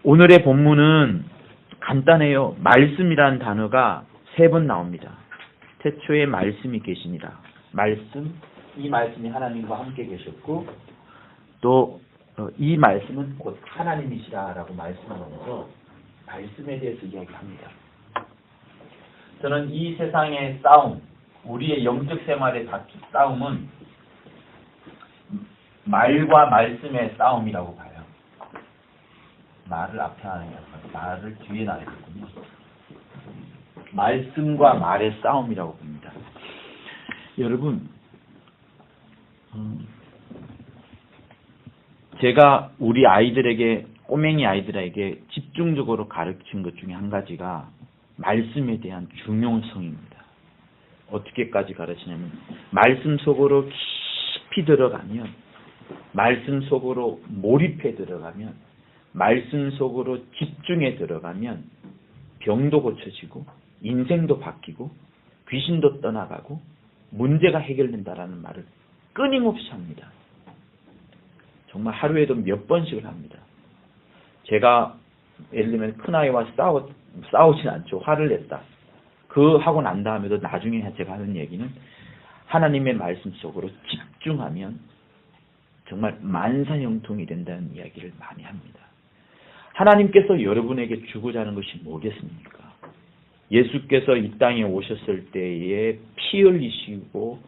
오늘의 본문은 간단해요. 말씀이라는 단어가 3번 나옵니다. 태초에 말씀이 계시니라. 말씀, 이 말씀이 하나님과 함께 계셨고 또 이 말씀은 곧 하나님이시라라고 말씀하면서 말씀에 대해서 이야기합니다. 저는 이 세상의 싸움, 우리의 영적 생활의 싸움은 말과 말씀의 싸움이라고 봐요. 말을 앞에 하는 게 아니라 말을 뒤에 놔야 되거든요. 말씀과 말의 싸움이라고 봅니다. 여러분, 제가 우리 아이들에게, 꼬맹이 아이들에게 집중적으로 가르친 것 중에 한 가지가 말씀에 대한 중요성입니다. 어떻게까지 가르치냐면, 말씀 속으로 깊이 들어가면, 말씀 속으로 몰입해 들어가면, 말씀 속으로 집중해 들어가면 병도 고쳐지고 인생도 바뀌고 귀신도 떠나가고 문제가 해결된다라는 말을 끊임없이 합니다. 정말 하루에도 몇 번씩을 합니다. 제가 예를 들면 큰아이와 싸우진 않죠. 화를 냈다. 그 하고 난 다음에도 나중에 제가 하는 얘기는 하나님의 말씀 속으로 집중하면 정말 만사형통이 된다는 이야기를 많이 합니다. 하나님께서 여러분에게 주고자 하는 것이 뭐겠습니까? 예수께서 이 땅에 오셨을 때에 피 흘리시고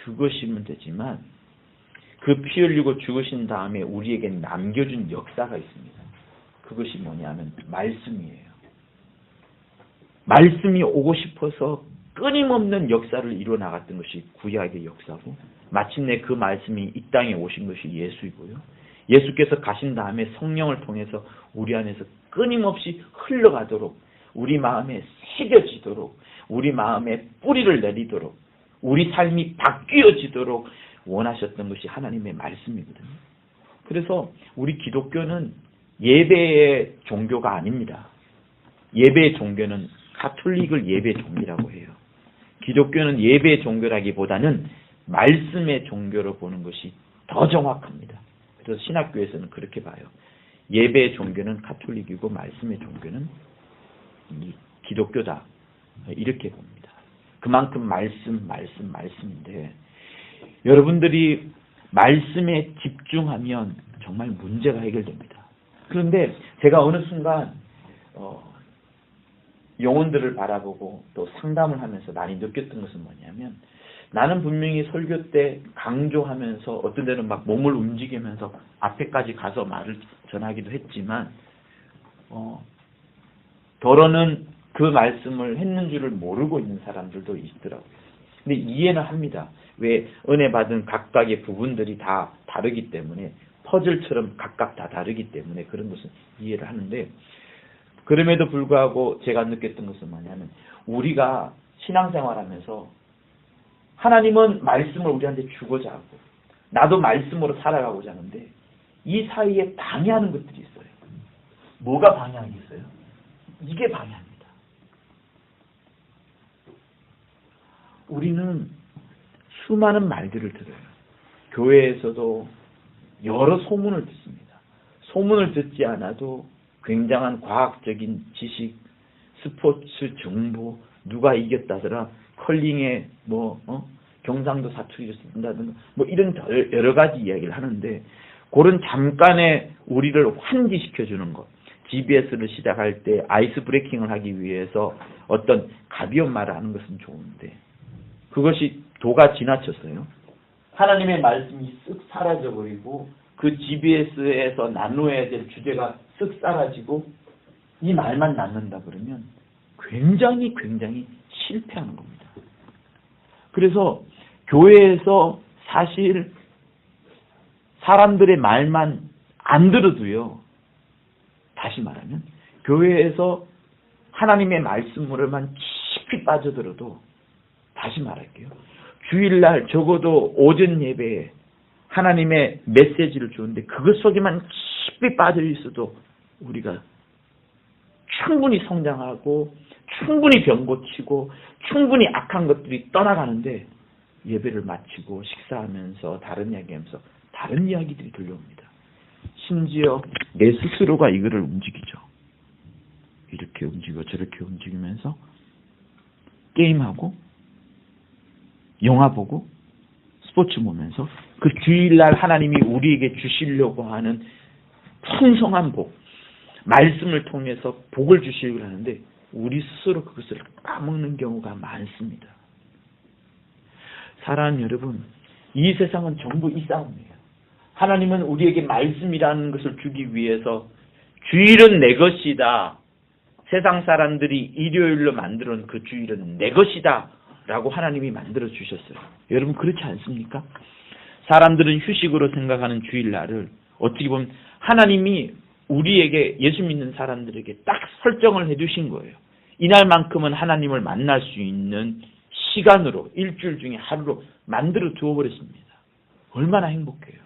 죽으시면 되지만 그 피 흘리고 죽으신 다음에 우리에게 남겨준 역사가 있습니다. 그것이 뭐냐면 말씀이에요. 말씀이 오고 싶어서 끊임없는 역사를 이루어나갔던 것이 구약의 역사고 마침내 그 말씀이 이 땅에 오신 것이 예수이고요. 예수께서 가신 다음에 성령을 통해서 우리 안에서 끊임없이 흘러가도록 우리 마음에 새겨지도록 우리 마음에 뿌리를 내리도록 우리 삶이 바뀌어지도록 원하셨던 것이 하나님의 말씀이거든요. 그래서 우리 기독교는 예배의 종교가 아닙니다. 예배의 종교는 가톨릭을 예배의 종교라고 해요. 기독교는 예배의 종교라기보다는 말씀의 종교로 보는 것이 더 정확합니다. 그래서 신학교에서는 그렇게 봐요. 예배의 종교는 가톨릭이고 말씀의 종교는 기독교다. 이렇게 봅니다. 그만큼 말씀인데 여러분들이 말씀에 집중하면 정말 문제가 해결됩니다. 그런데 제가 어느 순간 영혼들을 바라보고 또 상담을 하면서 많이 느꼈던 것은 뭐냐면 나는 분명히 설교 때 강조하면서 어떤 데는 막 몸을 움직이면서 앞에까지 가서 말을 전하기도 했지만 더러는 그 말씀을 했는 줄을 모르고 있는 사람들도 있더라고요. 근데 이해는 합니다. 왜 은혜 받은 각각의 부분들이 다 다르기 때문에 퍼즐처럼 각각 다 다르기 때문에 그런 것은 이해를 하는데 그럼에도 불구하고 제가 느꼈던 것은 뭐냐면 우리가 신앙생활하면서 하나님은 말씀을 우리한테 주고자 하고 나도 말씀으로 살아가고자 하는데 이 사이에 방해하는 것들이 있어요. 뭐가 방해하겠어요? 이게 방해합니다. 우리는 수많은 말들을 들어요. 교회에서도 여러 소문을 듣습니다. 소문을 듣지 않아도 굉장한 과학적인 지식, 스포츠 정보, 누가 이겼다더라, 컬링에 경상도 사투리를 쓴다든가 이런 여러 가지 이야기를 하는데 그런 잠깐의 우리를 환기시켜주는 것. GBS를 시작할 때 아이스 브레이킹을 하기 위해서 어떤 가벼운 말을 하는 것은 좋은데 그것이 도가 지나쳤어요. 하나님의 말씀이 쓱 사라져버리고 그 GBS에서 나누어야 될 주제가 쓱 사라지고 이 말만 남는다 그러면 굉장히 실패하는 겁니다. 그래서 교회에서 사실 사람들의 말만 안 들어도요. 다시 말하면 교회에서 하나님의 말씀으로만 깊이 빠져들어도 다시 말할게요. 주일날 적어도 오전 예배에 하나님의 메시지를 주는데 그것 속에만 깊이 빠져 있어도 우리가 충분히 성장하고 충분히 병 고치고 충분히 악한 것들이 떠나가는데 예배를 마치고 식사하면서 다른 이야기하면서 다른 이야기들이 들려옵니다. 심지어 내 스스로가 이거를 움직이죠. 이렇게 움직이고 저렇게 움직이면서 게임하고 영화 보고 스포츠 보면서 그 주일날 하나님이 우리에게 주시려고 하는 풍성한 복, 말씀을 통해서 복을 주시려고 하는데 우리 스스로 그것을 까먹는 경우가 많습니다. 사랑하는 여러분, 이 세상은 전부 이 싸움이에요. 하나님은 우리에게 말씀이라는 것을 주기 위해서 주일은 내 것이다. 세상 사람들이 일요일로 만들어 놓은 그 주일은 내 것이다 라고 하나님이 만들어 주셨어요. 여러분 그렇지 않습니까? 사람들은 휴식으로 생각하는 주일날을 어떻게 보면 하나님이 우리에게, 예수 믿는 사람들에게 딱 설정을 해 주신 거예요. 이날만큼은 하나님을 만날 수 있는 시간으로, 일주일 중에 하루로 만들어 두어 버렸습니다. 얼마나 행복해요.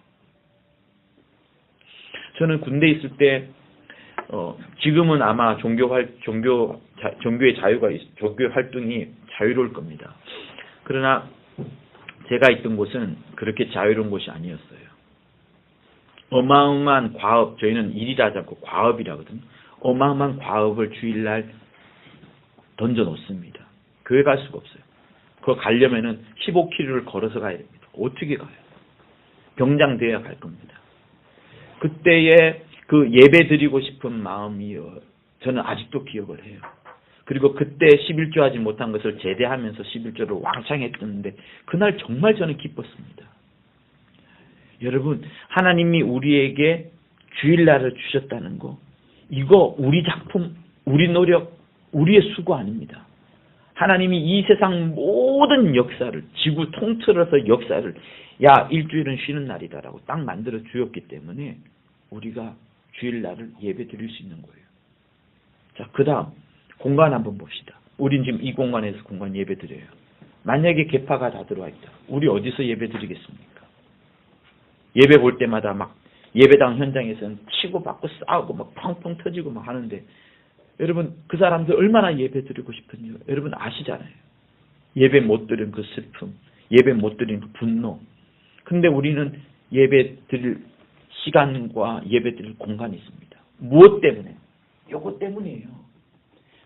저는 군대에 있을 때 지금은 아마 종교의 자유가 종교 활동이 자유로울 겁니다. 그러나 제가 있던 곳은 그렇게 자유로운 곳이 아니었어요. 어마어마한 과업, 저희는 일이라 하지 않고 과업이라거든요. 어마어마한 과업을 주일날 던져 놓습니다. 교회 갈 수가 없어요. 그거 가려면은 15km를 걸어서 가야 됩니다. 어떻게 가요? 병장돼야 갈 겁니다. 그때에 그 예배 드리고 싶은 마음이 저는 아직도 기억을 해요. 그리고 그때 11조 하지 못한 것을 제대하면서 11조를 왕창 했었는데 그날 정말 저는 기뻤습니다. 여러분, 하나님이 우리에게 주일날을 주셨다는 거, 이거 우리 작품, 우리 노력, 우리의 수고 아닙니다. 하나님이 이 세상 모든 역사를, 지구 통틀어서 역사를, 야, 일주일은 쉬는 날이다라고 딱 만들어 주었기 때문에 우리가 주일날을 예배 드릴 수 있는 거예요. 자, 그 다음 공간 한번 봅시다. 우린 지금 이 공간에서 공간 예배 드려요. 만약에 개파가 다 들어와 있다. 우리 어디서 예배 드리겠습니까? 예배 볼 때마다 막 예배당 현장에서는 치고받고 싸우고 막 펑펑 터지고 막 하는데 여러분 그 사람들 얼마나 예배 드리고 싶은지 여러분 아시잖아요. 예배 못 드린 그 슬픔, 예배 못 드린 그 분노. 근데 우리는 예배 드릴 시간과 예배 드릴 공간이 있습니다. 무엇 때문에? 요거 때문이에요.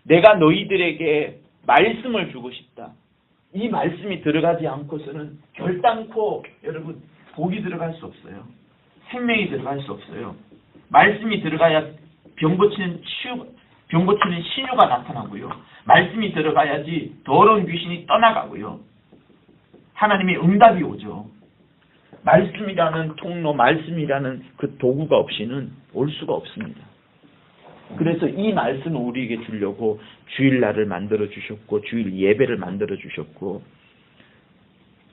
내가 너희들에게 말씀을 주고 싶다. 이 말씀이 들어가지 않고서는 결단코 여러분 복이 들어갈 수 없어요. 생명이 들어갈 수 없어요. 말씀이 들어가야 병 고치는 신유가 나타나고요. 말씀이 들어가야지 더러운 귀신이 떠나가고요. 하나님의 응답이 오죠. 말씀이라는 통로, 말씀이라는 그 도구가 없이는 올 수가 없습니다. 그래서 이 말씀을 우리에게 주려고 주일날을 만들어 주셨고 주일 예배를 만들어 주셨고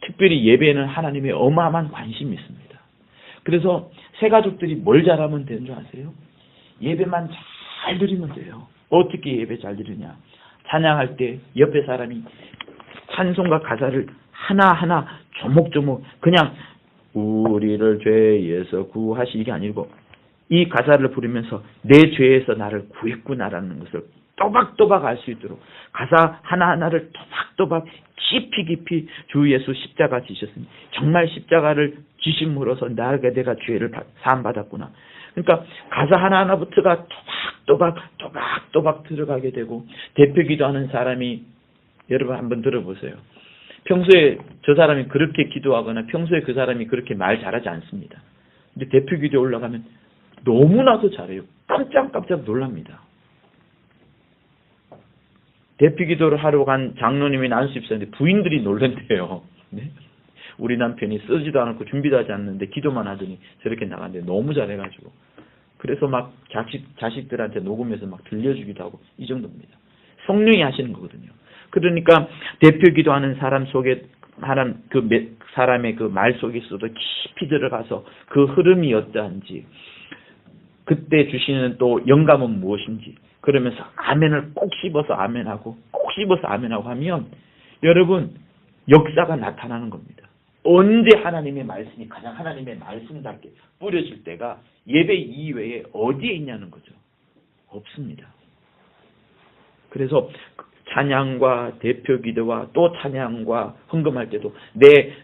특별히 예배에는 하나님의 어마어마한 관심이 있습니다. 그래서 새 가족들이 뭘 잘하면 되는 줄 아세요? 예배만 잘 드리면 돼요. 어떻게 예배 잘 드리냐? 찬양할 때 옆에 사람이 찬송과 가사를 하나하나 조목조목 그냥 우리를 죄에서 구하시기 아니고 이 가사를 부르면서 내 죄에서 나를 구했구나라는 것을 또박또박 알 수 있도록 가사 하나하나를 또박또박 깊이 주 예수 십자가 지셨으니 정말 십자가를 지심으로써 나에게 내가 죄를 사함받았구나. 그러니까 가사 하나하나부터가 또박또박 들어가게 되고 대표 기도하는 사람이 여러분 한번 들어보세요. 평소에 저 사람이 그렇게 기도하거나 평소에 그 사람이 그렇게 말 잘하지 않습니다. 근데 대표 기도에 올라가면 너무나도 잘해요. 깜짝 놀랍니다. 대표 기도를 하러 간 장로님이 안수 집사인데 부인들이 놀란대요. 네? 우리 남편이 쓰지도 않고 준비도 하지 않는데 기도만 하더니 저렇게 나갔는데 너무 잘해가지고 그래서 막 자식들한테 녹음해서 막 들려주기도 하고 이 정도입니다. 성령이 하시는 거거든요. 그러니까 대표 기도하는 사람 속에 사람의 그 말 속에서도 깊이 들어가서 그 흐름이 어떠한지 그때 주시는 또 영감은 무엇인지 그러면서 아멘을 꼭 씹어서 아멘하고 하면 여러분 역사가 나타나는 겁니다. 언제 하나님의 말씀이 가장 하나님의 말씀답게 뿌려질 때가 예배 이외에 어디에 있냐는 거죠. 없습니다. 그래서 찬양과 대표 기도와 또 찬양과 헌금할 때도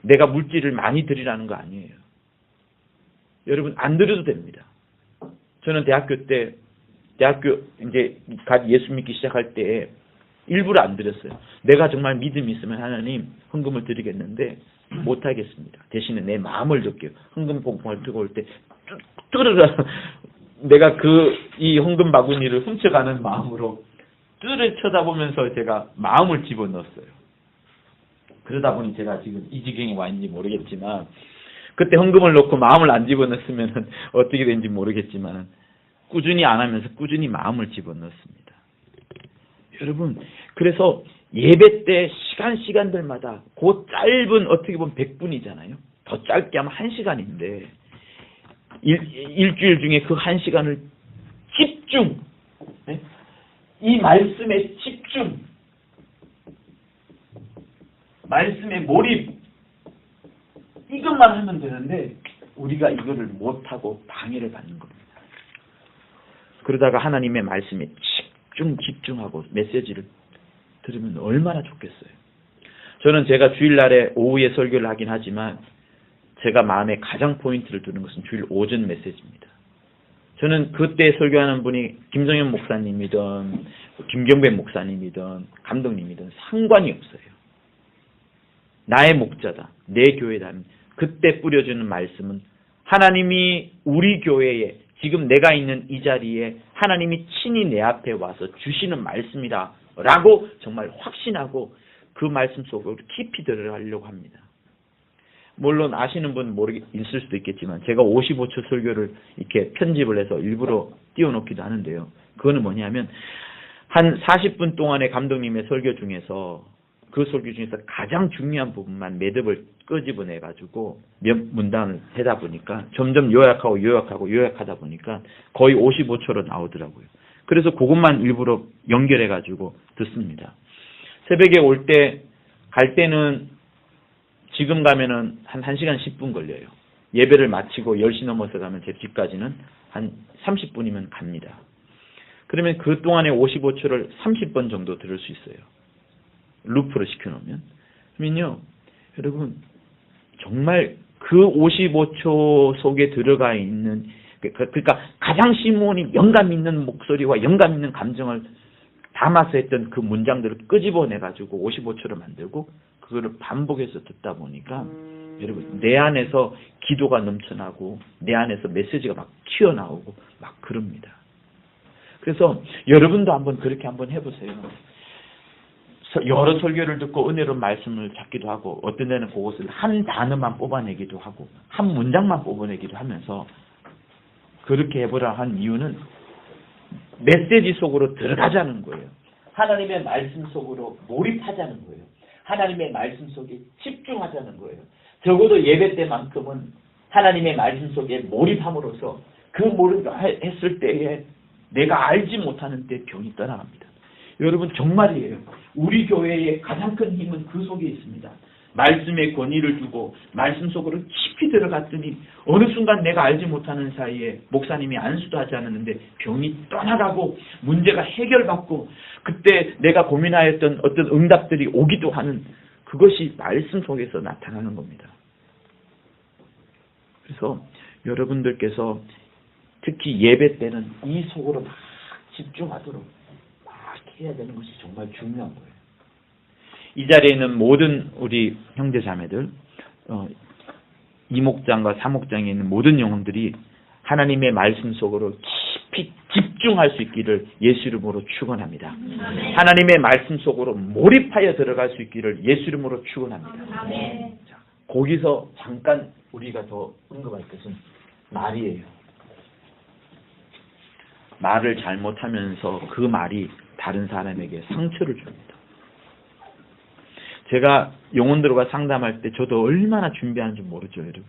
내가 물질을 많이 드리라는 거 아니에요. 여러분 안 드려도 됩니다. 저는 대학교 때 대학교 이제 예수 믿기 시작할 때 일부러 안 드렸어요. 내가 정말 믿음이 있으면 하나님 헌금을 드리겠는데 못 하겠습니다. 대신에 내 마음을 줄게요. 헌금 봉투를 들고 올 때 뚜르르 내가 이 헌금 바구니를 훔쳐가는 마음으로 뚜르르 쳐다보면서 제가 마음을 집어넣었어요. 그러다 보니 제가 지금 이 지경에 와 있는지 모르겠지만 그때 헌금을 넣고 마음을 안 집어넣었으면 어떻게 된지 모르겠지만 꾸준히 안 하면서 꾸준히 마음을 집어넣었습니다. 여러분, 그래서 예배 때 시간들마다 그 짧은 어떻게 보면 100분이잖아요. 더 짧게 하면 1시간인데 일주일 중에 그 1시간을 집중, 네? 이 말씀에 집중, 말씀에 몰입, 이것만 하면 되는데 우리가 이거를 못하고 방해를 받는 겁니다. 그러다가 하나님의 말씀에 집중하고 메시지를 들으면 얼마나 좋겠어요. 저는 제가 주일날에 오후에 설교를 하긴 하지만 제가 마음에 가장 포인트를 두는 것은 주일 오전 메시지입니다. 저는 그때 설교하는 분이 김성현 목사님이든 김경배 목사님이든 감독님이든 상관이 없어요. 나의 목자다. 내 교회다. 그때 뿌려주는 말씀은 하나님이 우리 교회에 지금 내가 있는 이 자리에 하나님이 친히 내 앞에 와서 주시는 말씀이다 라고 정말 확신하고 그 말씀 속으로 깊이 들어가려고 합니다. 물론 아시는 분 있을 수도 있겠지만 제가 55초 설교를 이렇게 편집을 해서 일부러 띄워놓기도 하는데요. 그거는 뭐냐면 한 40분 동안의 감독님의 설교 중에서 그 설교 중에서 가장 중요한 부분만 매듭을 끄집어내가지고 몇 문단을 하다 보니까 점점 요약하다 보니까 거의 55초로 나오더라고요. 그래서 그것만 일부러 연결해가지고 듣습니다. 새벽에 갈 때는 지금 가면은 한 1시간 10분 걸려요. 예배를 마치고 10시 넘어서 가면 제 집까지는 한 30분이면 갑니다. 그러면 그 동안에 55초를 30번 정도 들을 수 있어요. 루프로 시켜놓으면. 그러면요, 여러분, 정말 그 55초 속에 들어가 있는, 그러니까 가장 시몬이 영감 있는 목소리와 영감 있는 감정을 담아서 했던 그 문장들을 끄집어내가지고 55초를 만들고, 그거를 반복해서 듣다 보니까, 여러분, 내 안에서 기도가 넘쳐나고, 내 안에서 메시지가 막 튀어나오고, 막 그럽니다. 그래서 여러분도 그렇게 한번 해보세요. 여러 설교를 듣고 은혜로운 말씀을 찾기도 하고 어떤 데는 그것을 한 단어만 뽑아내기도 하고 한 문장만 뽑아내기도 하면서 그렇게 해보라 한 이유는 메시지 속으로 들어가자는 거예요. 하나님의 말씀 속으로 몰입하자는 거예요. 하나님의 말씀 속에 집중하자는 거예요. 적어도 예배 때만큼은 하나님의 말씀 속에 몰입함으로써 그 몰입했을 때에 내가 알지 못하는 때 병이 떠나갑니다. 여러분 정말이에요. 우리 교회의 가장 큰 힘은 그 속에 있습니다. 말씀에 권위를 두고 말씀 속으로 깊이 들어갔더니 어느 순간 내가 알지 못하는 사이에 목사님이 안수도 하지 않았는데 병이 떠나가고 문제가 해결받고 그때 내가 고민하였던 어떤 응답들이 오기도 하는 그것이 말씀 속에서 나타나는 겁니다. 그래서 여러분들께서 특히 예배 때는 이 속으로 막 집중하도록 해야 되는 것이 정말 중요한 거예요. 이 자리에 있는 모든 우리 형제 자매들, 이목장과 사목장에 있는 모든 영혼들이 하나님의 말씀 속으로 깊이 집중할 수 있기를 예수 이름으로 축원합니다. 하나님의 말씀 속으로 몰입하여 들어갈 수 있기를 예수 이름으로 축원합니다. 자, 거기서 잠깐 우리가 더 언급할 것은 말이에요. 말을 잘못하면서 그 말이 다른 사람에게 상처를 줍니다. 제가 영혼들과 상담할 때 저도 얼마나 준비하는지 모르죠, 여러분.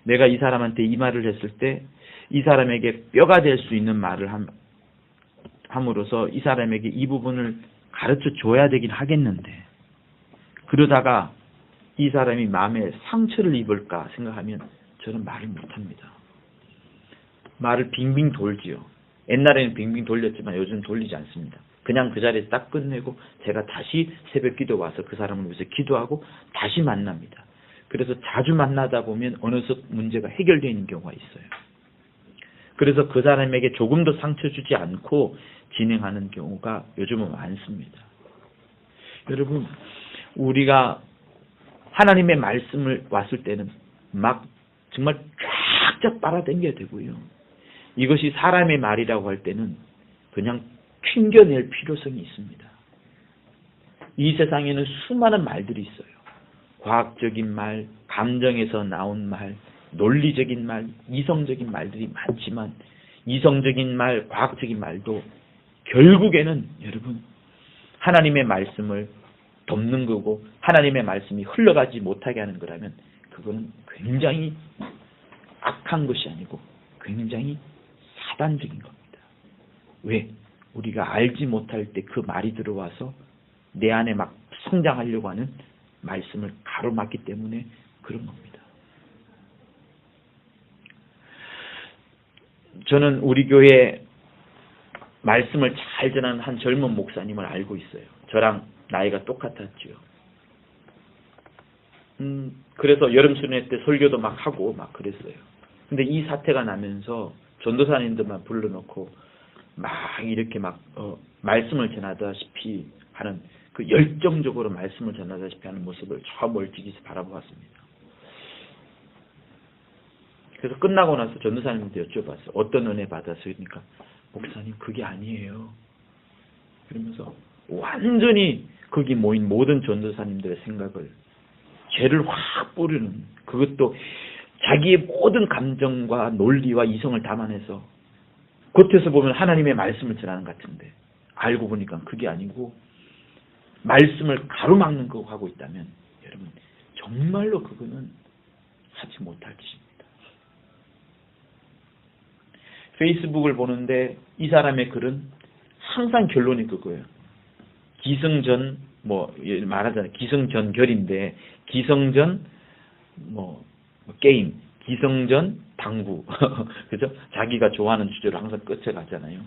내가 이 사람한테 이 말을 했을 때 이 사람에게 뼈가 될 수 있는 말을 함으로써 이 사람에게 이 부분을 가르쳐 줘야 되긴 하겠는데 그러다가 이 사람이 마음에 상처를 입을까 생각하면 저는 말을 못합니다. 말을 빙빙 돌지요. 옛날에는 빙빙 돌렸지만 요즘 돌리지 않습니다. 그냥 그 자리에서 딱 끝내고 제가 다시 새벽 기도 와서 그 사람을 위해서 기도하고 다시 만납니다. 그래서 자주 만나다 보면 어느덧 문제가 해결되어 있는 경우가 있어요. 그래서 그 사람에게 조금도 상처 주지 않고 진행하는 경우가 요즘은 많습니다. 여러분, 우리가 하나님의 말씀을 왔을 때는 막 정말 쫙쫙 빨아당겨야 되고요. 이것이 사람의 말이라고 할 때는 그냥 튕겨낼 필요성이 있습니다. 이 세상에는 수많은 말들이 있어요. 과학적인 말, 감정에서 나온 말, 논리적인 말, 이성적인 말들이 많지만 이성적인 말, 과학적인 말도 결국에는 여러분 하나님의 말씀을 덮는 거고 하나님의 말씀이 흘러가지 못하게 하는 거라면 그거는 굉장히 악한 것이 아니고 굉장히 사단적인 겁니다. 왜? 우리가 알지 못할 때 그 말이 들어와서 내 안에 막 성장하려고 하는 말씀을 가로막기 때문에 그런 겁니다. 저는 우리 교회 말씀을 잘 전하는 한 젊은 목사님을 알고 있어요. 저랑 나이가 똑같았죠. 그래서 여름 수련회 때 설교도 막 하고 막 그랬어요. 근데 이 사태가 나면서 전도사님들만 불러놓고 막 이렇게 막 말씀을 전하다시피 하는 그 열정적으로 말씀을 전하다시피 하는 모습을 저 멀찍이서 바라보았습니다. 그래서 끝나고 나서 전도사님한테 여쭤봤어요. 어떤 은혜 받았어요? 그러니까 목사님 그게 아니에요. 그러면서 완전히 거기 모인 모든 전도사님들의 생각을 죄를 확 뿌리는, 그것도 자기의 모든 감정과 논리와 이성을 담아내서 겉에서 보면 하나님의 말씀을 전하는 것 같은데 알고 보니까 그게 아니고 말씀을 가로막는 거 하고 있다면 여러분 정말로 그거는 하지 못할 짓입니다. 페이스북을 보는데 이 사람의 글은 항상 결론이 그거예요. 기승전 말하자면 기승전결인데 기승전 게임, 기승전 당구 그죠? 자기가 좋아하는 주제로 항상 끝에 가잖아요.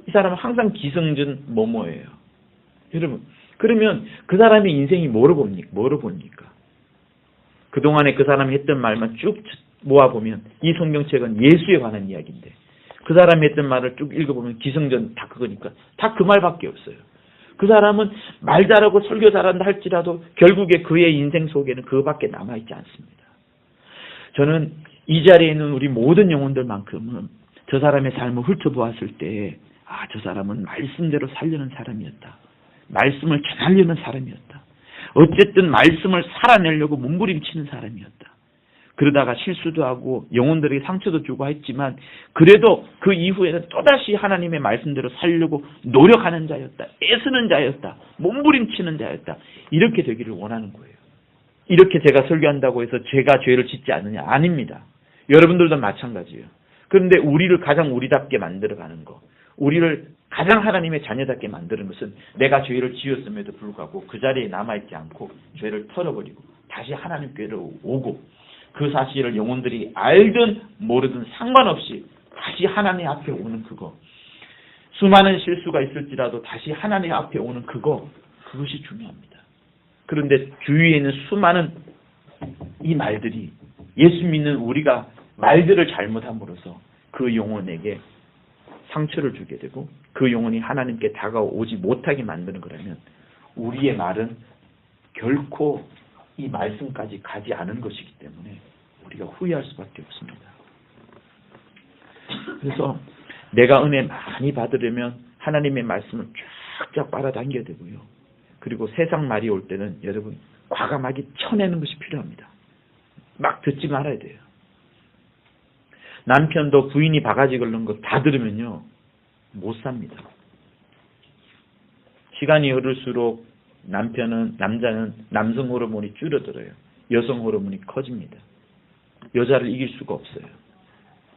이 사람은 항상 기승전 뭐뭐예요. 여러분 그러면 그 사람의 인생이 뭐로 봅니까? 그동안에 그 사람이 했던 말만 쭉 모아보면 이 성경책은 예수에 관한 이야기인데 그 사람이 했던 말을 쭉 읽어보면 기승전 다 그거니까 다 그 말밖에 없어요. 그 사람은 말 잘하고 설교 잘한다 할지라도 결국에 그의 인생 속에는 그거밖에 남아있지 않습니다. 저는 이 자리에 있는 우리 모든 영혼들만큼은 저 사람의 삶을 훑어보았을 때 저 사람은 말씀대로 살려는 사람이었다. 말씀을 전하려는 사람이었다. 어쨌든 말씀을 살아내려고 몸부림치는 사람이었다. 그러다가 실수도 하고 영혼들에게 상처도 주고 했지만 그래도 그 이후에는 또다시 하나님의 말씀대로 살려고 노력하는 자였다. 애쓰는 자였다. 몸부림치는 자였다. 이렇게 되기를 원하는 거예요. 이렇게 제가 설교한다고 해서 제가 죄를 짓지 않느냐? 아닙니다. 여러분들도 마찬가지예요. 그런데 우리를 가장 우리답게 만들어가는 거, 우리를 가장 하나님의 자녀답게 만드는 것은 내가 죄를 지었음에도 불구하고 그 자리에 남아있지 않고 죄를 털어버리고 다시 하나님께로 오고 그 사실을 영혼들이 알든 모르든 상관없이 다시 하나님 앞에 오는 그거, 수많은 실수가 있을지라도 다시 하나님 앞에 오는 그것이 중요합니다. 그런데 주위에 있는 수많은 이 말들이 예수 믿는 우리가 말들을 잘못함으로써 그 영혼에게 상처를 주게 되고 그 영혼이 하나님께 다가오지 못하게 만드는 거라면 우리의 말은 결코 이 말씀까지 가지 않은 것이기 때문에 우리가 후회할 수밖에 없습니다. 그래서 내가 은혜 많이 받으려면 하나님의 말씀을 쫙쫙 빨아당겨야 되고요. 그리고 세상 말이 올 때는 여러분 과감하게 쳐내는 것이 필요합니다. 막 듣지 말아야 돼요. 남편도 부인이 바가지 긁는 거 다 들으면요 못 삽니다. 시간이 흐를수록 남자는 남성 호르몬이 줄어들어요. 여성 호르몬이 커집니다. 여자를 이길 수가 없어요.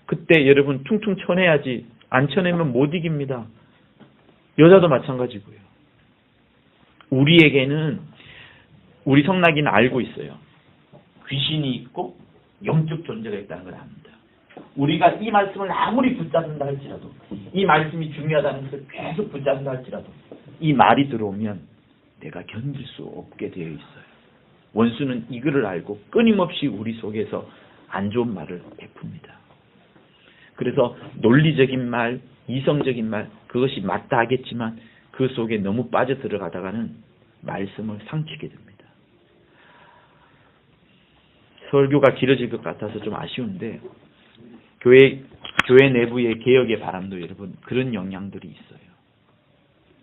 그때 여러분 퉁퉁 쳐내야지 안 쳐내면 못 이깁니다. 여자도 마찬가지고요. 우리에게는 우리 성낙이는 알고 있어요. 귀신이 있고 영적 존재가 있다는 걸 압니다. 우리가 이 말씀을 아무리 붙잡는다 할지라도 이 말씀이 중요하다는 것을 계속 붙잡는다 할지라도 이 말이 들어오면 내가 견딜 수 없게 되어 있어요. 원수는 이거를 알고 끊임없이 우리 속에서 안 좋은 말을 베풉니다. 그래서 논리적인 말, 이성적인 말, 그것이 맞다 하겠지만 그 속에 너무 빠져들어가다가는 말씀을 상치게 됩니다. 설교가 길어질 것 같아서 좀 아쉬운데 교회 내부의 개혁의 바람도 여러분 그런 영향들이 있어요.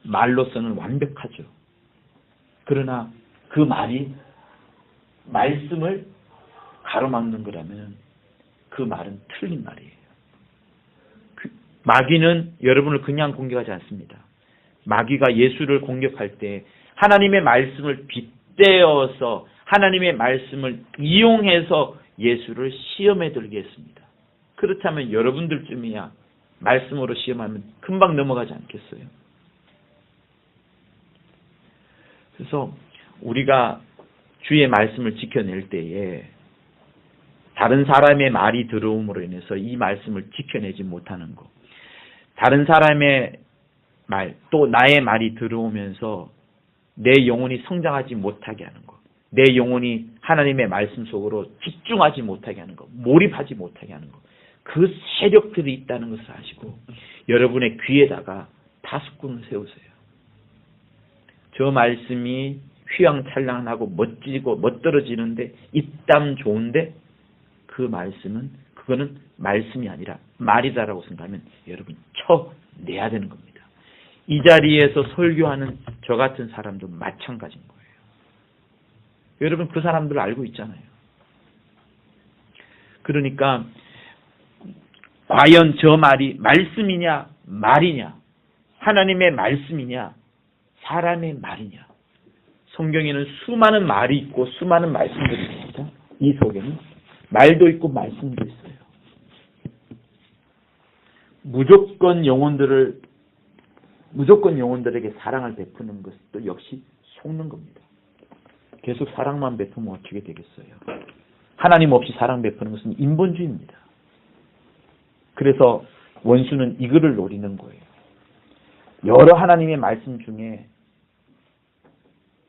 말로서는 완벽하죠. 그러나 그 말이 말씀을 가로막는 거라면 그 말은 틀린 말이에요. 마귀는 여러분을 그냥 공격하지 않습니다. 마귀가 예수를 공격할 때 하나님의 말씀을 빗대어서 하나님의 말씀을 이용해서 예수를 시험에 들게 했습니다. 그렇다면 여러분들쯤이야 말씀으로 시험하면 금방 넘어가지 않겠어요? 그래서 우리가 주의 말씀을 지켜낼 때에 다른 사람의 말이 들어옴으로 인해서 이 말씀을 지켜내지 못하는 것, 다른 사람의 말, 또 나의 말이 들어오면서 내 영혼이 성장하지 못하게 하는 것, 내 영혼이 하나님의 말씀 속으로 집중하지 못하게 하는 것, 몰입하지 못하게 하는 것, 그 세력들이 있다는 것을 아시고 여러분의 귀에다가 파수꾼을 세우세요. 저 말씀이 휘황찬란하고 멋지고 멋들어지는데 입담 좋은데 그 말씀은 그거는 말씀이 아니라 말이다라고 생각하면 여러분 쳐내야 되는 겁니다. 이 자리에서 설교하는 저 같은 사람도 마찬가지인 거예요. 여러분 그 사람들 알고 있잖아요. 그러니까 과연 저 말이 말씀이냐 말이냐, 하나님의 말씀이냐 사람의 말이냐. 성경에는 수많은 말이 있고 수많은 말씀들이 있습니다. 이 속에는 말도 있고 말씀도 있어요. 무조건 영혼들에게 사랑을 베푸는 것도 역시 속는 겁니다. 계속 사랑만 베푸면 어떻게 되겠어요? 하나님 없이 사랑 베푸는 것은 인본주의입니다. 그래서 원수는 이거를 노리는 거예요. 여러 하나님의 말씀 중에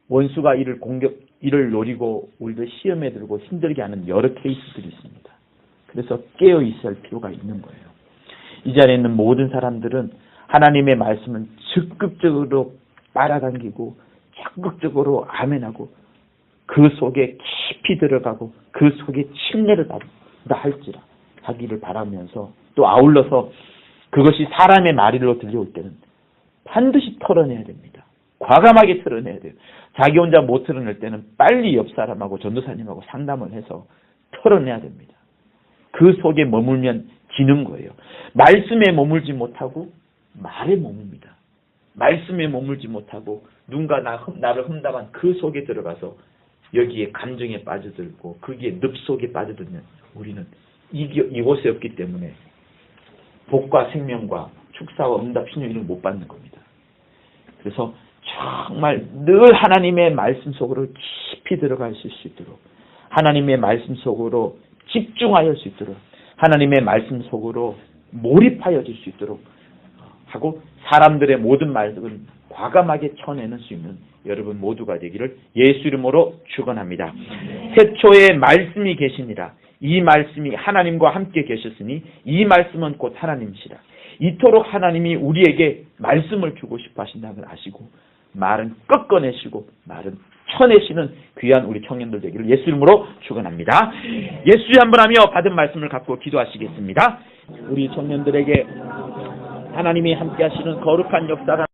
원수가 이를 노리고 우리를 시험에 들고 힘들게 하는 여러 케이스들이 있습니다. 그래서 깨어 있어야 할 필요가 있는 거예요. 이 자리에 있는 모든 사람들은 하나님의 말씀을 적극적으로 빨아당기고 적극적으로 아멘하고 그 속에 깊이 들어가고 그 속에 침례를 받다 할지라 하기를 바라면서 또 아울러서 그것이 사람의 말로 들려올 때는 반드시 털어내야 됩니다. 과감하게 털어내야 돼요. 자기 혼자 못 털어낼 때는 빨리 옆 사람하고 전도사님하고 상담을 해서 털어내야 됩니다. 그 속에 머물면 지는 거예요. 말씀에 머물지 못하고 말에 머뭅니다. 말씀에 머물지 못하고 누군가 나를 험담한 그 속에 들어가서 여기에 감정에 빠져들고 거기에 늪 속에 빠져들면 우리는 이곳에 없기 때문에 복과 생명과 축사와 응답 신용 이런 못 받는 겁니다. 그래서 정말 늘 하나님의 말씀 속으로 깊이 들어가실 수 있도록 하나님의 말씀 속으로 집중하여 수 있도록 하나님의 말씀 속으로 몰입하여질 수 있도록 하고 사람들의 모든 말들을 과감하게 쳐내는 수 있는 여러분 모두가 되기를 예수 이름으로 축원합니다. 태초에 말씀이 계시니라. 이 말씀이 하나님과 함께 계셨으니 이 말씀은 곧 하나님이시라. 이토록 하나님이 우리에게 말씀을 주고 싶어 하신다는 걸 아시고 말은 꺾어내시고 말은 쳐내시는 귀한 우리 청년들 되기를 예수 이름으로 축원합니다. 예수의 한번 하며 받은 말씀을 갖고 기도하시겠습니다. 우리 청년들에게 하나님이 함께 하시는 거룩한 역사가